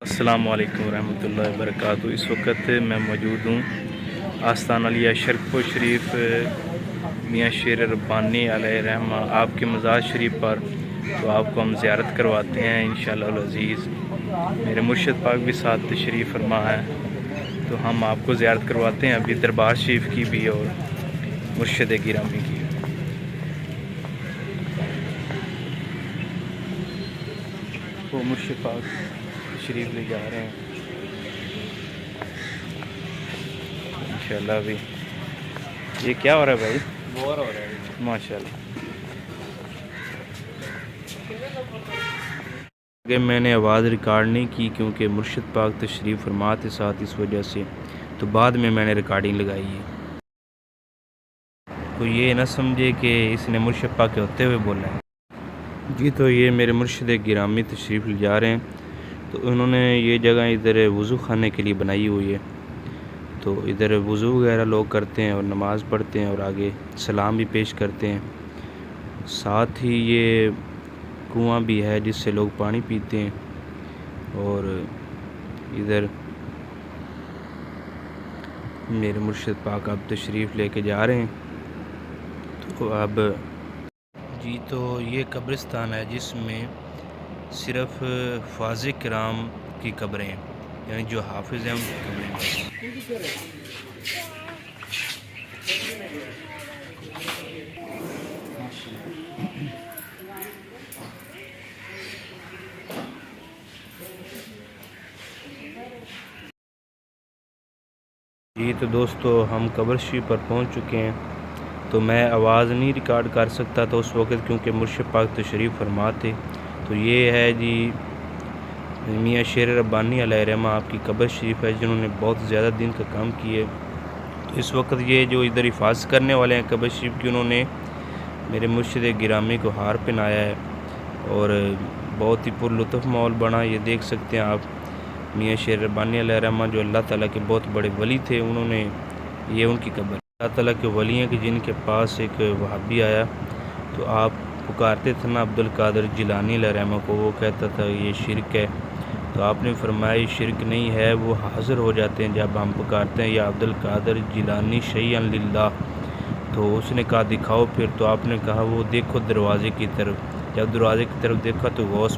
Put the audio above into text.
السلام علیکم ورحمۃ اللہ وبرکاتہ۔ اس وقت میں موجود ہوں آستان علیہ شرکپور شریف میاں شیر ربانی علیہ رحمہ آپ کے مزار شریف پر، تو آپ کو ہم زیارت کرواتے ہیں انشاءاللہ العزیز۔ میرے مرشد پاک بھی ساتھ تشریف فرما ہے، تو ہم آپ کو زیارت کرواتے ہیں ابھی دربار شریف کی بھی اور مرشد گرامی کی۔ وہ مرشد پاک شریف لے جا رہے ہیں انشاءاللہ بھی۔ یہ کیا ہو رہا ہے بھائی؟ بور ہو رہا ہے ماشاءاللہ۔ کہ میں نے آواز ریکارڈ نہیں کی کیونکہ مرشد پاک تشریف فرما تھے ساتھ، اس وجہ سے تو بعد میں نے ریکارڈنگ لگائی ہے۔ تو یہ نہ سمجھے کہ اس نے مرشد پاک کے ہوتے ہوئے بولا ہے جی۔ تو یہ میرے مرشد گرامی تشریف لے جا رہے ہیں، تو انہوں نے یہ جگہ ادھر وضو خانے کے لیے بنائی ہوئی ہے، تو ادھر وضو وغیرہ لوگ کرتے ہیں اور نماز پڑھتے ہیں اور آگے سلام بھی پیش کرتے ہیں۔ ساتھ ہی یہ کنواں بھی ہے جس سے لوگ پانی پیتے ہیں، اور ادھر میرے مرشد پاک اب تشریف لے کے جا رہے ہیں۔ تو اب جی تو یہ قبرستان ہے جس میں صرف فاضل کرام کی قبریں ہیں، یعنی جو حافظ ہیں ان کی قبریں ہیں۔ جی تو دوستو ہم قبر شریف پر پہنچ چکے ہیں، تو میں آواز نہیں ریکارڈ کر سکتا تھا اس وقت کیونکہ مرشد پاک تشریف فرما تھے۔ تو یہ ہے جی میاں شیر ربانی علیہ رحمہ آپ کی قبر شریف ہے، جنہوں نے بہت زیادہ دن کا کام کیے۔ تو اس وقت یہ جو ادھر حفاظت کرنے والے ہیں قبر شریف کی، انہوں نے میرے مرشد گرامی کو ہار پہنایا ہے اور بہت ہی پر لطف ماحول بنا۔ یہ دیکھ سکتے ہیں آپ میاں شیر ربانی علیہ رحمہ جو اللہ تعالیٰ کے بہت بڑے ولی تھے، انہوں نے یہ ان کی قبر اللہ تعالیٰ کے ولی ہیں کہ جن کے پاس ایک وہابی آیا تو آپ پکارتے تھے نا عبدالقادر جیلانی علیہ رحمہ کو، وہ کہتا تھا یہ شرک ہے، تو آپ نے فرمایا یہ شرک نہیں ہے، وہ حاضر ہو جاتے ہیں جب ہم پکارتے ہیں یا عبدالقادر جیلانی شیئا للہ۔ تو اس نے کہا دکھاؤ پھر، تو آپ نے کہا وہ دیکھو دروازے کی طرف۔ جب دروازے کی طرف دیکھا تو غوث